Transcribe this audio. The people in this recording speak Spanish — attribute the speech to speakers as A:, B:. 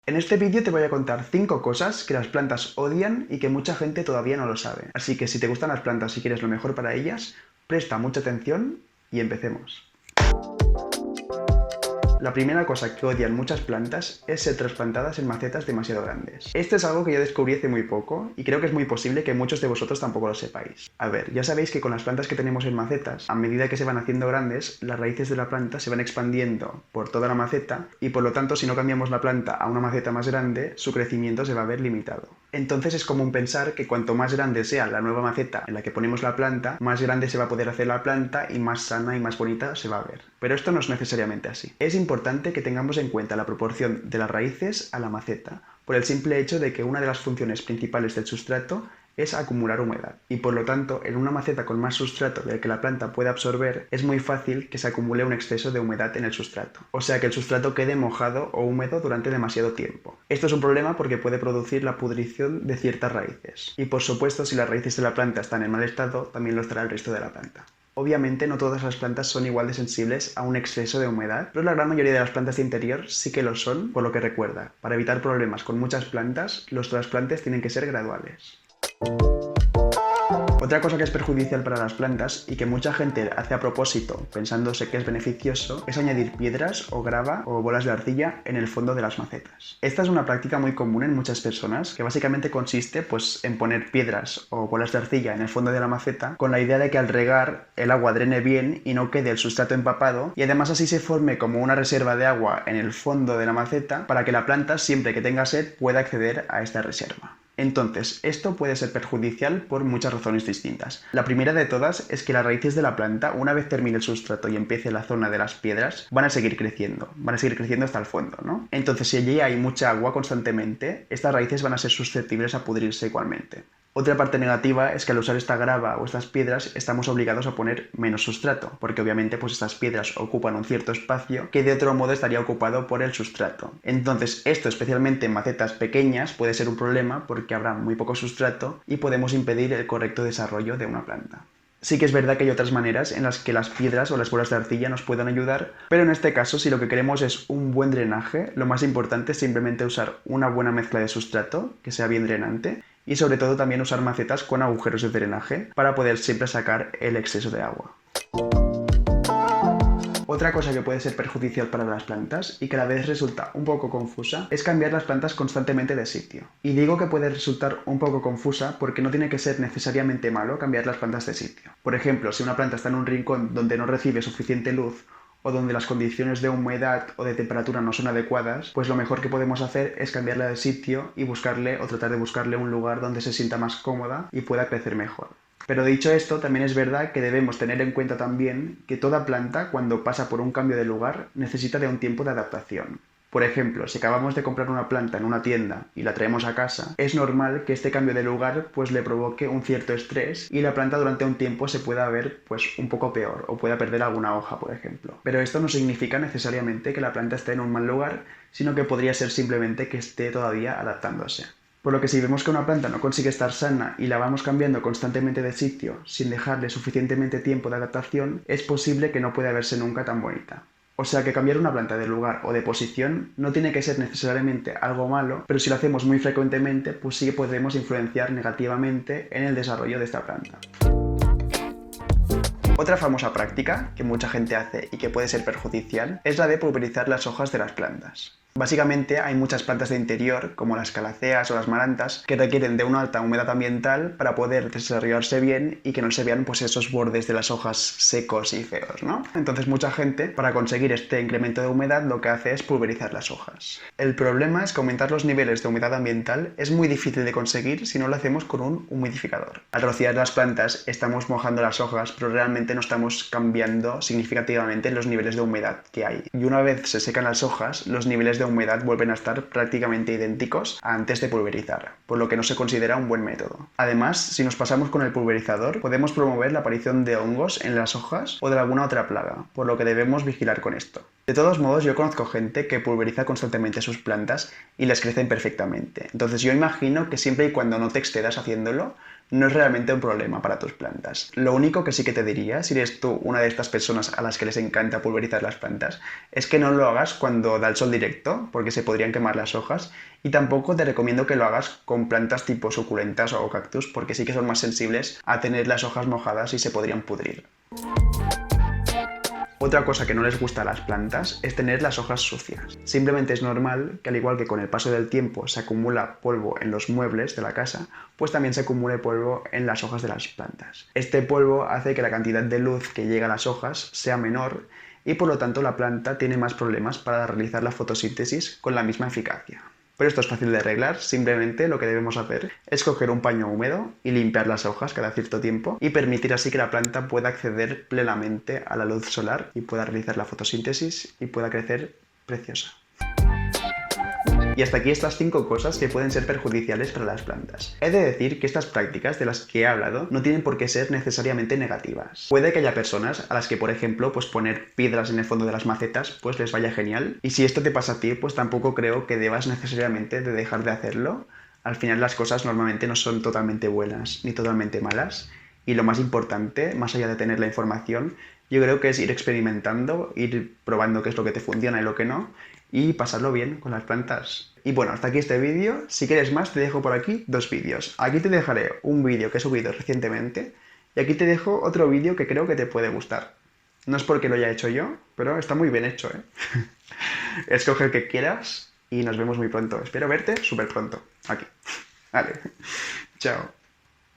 A: En este vídeo te voy a contar 5 cosas que las plantas odian y que mucha gente todavía no lo sabe. Así que si te gustan las plantas y quieres lo mejor para ellas, presta mucha atención y empecemos. La primera cosa que odian muchas plantas es ser trasplantadas en macetas demasiado grandes. Esto es algo que yo descubrí hace muy poco y creo que es muy posible que muchos de vosotros tampoco lo sepáis. A ver, ya sabéis que con las plantas que tenemos en macetas, a medida que se van haciendo grandes, las raíces de la planta se van expandiendo por toda la maceta y por lo tanto si no cambiamos la planta a una maceta más grande, su crecimiento se va a ver limitado. Entonces es común pensar que cuanto más grande sea la nueva maceta en la que ponemos la planta, más grande se va a poder hacer la planta y más sana y más bonita se va a ver. Pero esto no es necesariamente así. Es importante que tengamos en cuenta la proporción de las raíces a la maceta, por el simple hecho de que una de las funciones principales del sustrato es acumular humedad, y por lo tanto en una maceta con más sustrato del que la planta puede absorber es muy fácil que se acumule un exceso de humedad en el sustrato, o sea que el sustrato quede mojado o húmedo durante demasiado tiempo. Esto es un problema porque puede producir la pudrición de ciertas raíces, y por supuesto si las raíces de la planta están en mal estado también lo estará el resto de la planta. Obviamente no todas las plantas son igual de sensibles a un exceso de humedad, pero la gran mayoría de las plantas de interior sí que lo son, por lo que recuerda, para evitar problemas con muchas plantas, los trasplantes tienen que ser graduales. Otra cosa que es perjudicial para las plantas y que mucha gente hace a propósito pensándose que es beneficioso es añadir piedras o grava o bolas de arcilla en el fondo de las macetas. Esta es una práctica muy común en muchas personas que básicamente consiste en poner piedras o bolas de arcilla en el fondo de la maceta con la idea de que al regar el agua drene bien y no quede el sustrato empapado y además así se forme como una reserva de agua en el fondo de la maceta para que la planta siempre que tenga sed pueda acceder a esta reserva. Entonces, esto puede ser perjudicial por muchas razones distintas. La primera de todas es que las raíces de la planta, una vez termine el sustrato y empiece la zona de las piedras, van a seguir creciendo hasta el fondo, ¿no? Entonces, si allí hay mucha agua constantemente, estas raíces van a ser susceptibles a pudrirse igualmente. Otra parte negativa es que al usar esta grava o estas piedras estamos obligados a poner menos sustrato, porque obviamente estas piedras ocupan un cierto espacio que de otro modo estaría ocupado por el sustrato. Entonces esto, especialmente en macetas pequeñas, puede ser un problema porque habrá muy poco sustrato y podemos impedir el correcto desarrollo de una planta. Sí que es verdad que hay otras maneras en las que las piedras o las bolas de arcilla nos puedan ayudar, pero en este caso si lo que queremos es un buen drenaje, lo más importante es simplemente usar una buena mezcla de sustrato, que sea bien drenante, y sobre todo también usar macetas con agujeros de drenaje para poder siempre sacar el exceso de agua. Otra cosa que puede ser perjudicial para las plantas y que a la vez resulta un poco confusa es cambiar las plantas constantemente de sitio. Y digo que puede resultar un poco confusa porque no tiene que ser necesariamente malo cambiar las plantas de sitio. Por ejemplo, si una planta está en un rincón donde no recibe suficiente luz o donde las condiciones de humedad o de temperatura no son adecuadas, pues lo mejor que podemos hacer es cambiarla de sitio y tratar de buscarle un lugar donde se sienta más cómoda y pueda crecer mejor. Pero dicho esto, también es verdad que debemos tener en cuenta también que toda planta, cuando pasa por un cambio de lugar, necesita de un tiempo de adaptación. Por ejemplo, si acabamos de comprar una planta en una tienda y la traemos a casa, es normal que este cambio de lugar le provoque un cierto estrés y la planta durante un tiempo se pueda ver un poco peor o pueda perder alguna hoja, por ejemplo. Pero esto no significa necesariamente que la planta esté en un mal lugar, sino que podría ser simplemente que esté todavía adaptándose. Por lo que si vemos que una planta no consigue estar sana y la vamos cambiando constantemente de sitio sin dejarle suficientemente tiempo de adaptación, es posible que no pueda verse nunca tan bonita. O sea que cambiar una planta de lugar o de posición no tiene que ser necesariamente algo malo, pero si lo hacemos muy frecuentemente, pues sí que podemos influenciar negativamente en el desarrollo de esta planta. Otra famosa práctica que mucha gente hace y que puede ser perjudicial es la de pulverizar las hojas de las plantas. Básicamente hay muchas plantas de interior, como las calaceas o las marantas, que requieren de una alta humedad ambiental para poder desarrollarse bien y que no se vean esos bordes de las hojas secos y feos, ¿no? Entonces mucha gente, para conseguir este incremento de humedad, lo que hace es pulverizar las hojas. El problema es que aumentar los niveles de humedad ambiental es muy difícil de conseguir si no lo hacemos con un humidificador. Al rociar las plantas estamos mojando las hojas, pero realmente no estamos cambiando significativamente los niveles de humedad que hay. Y una vez se secan las hojas, los niveles de humedad vuelven a estar prácticamente idénticos a antes de pulverizar, por lo que no se considera un buen método. Además, si nos pasamos con el pulverizador, podemos promover la aparición de hongos en las hojas o de alguna otra plaga, por lo que debemos vigilar con esto. De todos modos, yo conozco gente que pulveriza constantemente sus plantas y les crecen perfectamente. Entonces yo imagino que siempre y cuando no te excedas haciéndolo, no es realmente un problema para tus plantas. Lo único que sí que te diría, si eres tú una de estas personas a las que les encanta pulverizar las plantas, es que no lo hagas cuando da el sol directo, porque se podrían quemar las hojas, y tampoco te recomiendo que lo hagas con plantas tipo suculentas o cactus, porque sí que son más sensibles a tener las hojas mojadas y se podrían pudrir. Otra cosa que no les gusta a las plantas es tener las hojas sucias. Simplemente es normal que al igual que con el paso del tiempo se acumula polvo en los muebles de la casa, pues también se acumule polvo en las hojas de las plantas. Este polvo hace que la cantidad de luz que llega a las hojas sea menor y por lo tanto la planta tiene más problemas para realizar la fotosíntesis con la misma eficacia. Pero esto es fácil de arreglar, simplemente lo que debemos hacer es coger un paño húmedo y limpiar las hojas cada cierto tiempo y permitir así que la planta pueda acceder plenamente a la luz solar y pueda realizar la fotosíntesis y pueda crecer preciosa. Y hasta aquí estas 5 cosas que pueden ser perjudiciales para las plantas. He de decir que estas prácticas de las que he hablado no tienen por qué ser necesariamente negativas. Puede que haya personas a las que, por ejemplo, pues poner piedras en el fondo de las macetas pues les vaya genial. Y si esto te pasa a ti, pues tampoco creo que debas necesariamente de dejar de hacerlo. Al final las cosas normalmente no son totalmente buenas ni totalmente malas. Y lo más importante, más allá de tener la información, yo creo que es ir experimentando, ir probando qué es lo que te funciona y lo que no, y pasarlo bien con las plantas. Y bueno, hasta aquí este vídeo. Si quieres más, te dejo por aquí 2 vídeos. Aquí te dejaré un vídeo que he subido recientemente, y aquí te dejo otro vídeo que creo que te puede gustar. No es porque lo haya hecho yo, pero está muy bien hecho, ¿eh? Escoge el que quieras y nos vemos muy pronto. Espero verte súper pronto, aquí. Vale, chao.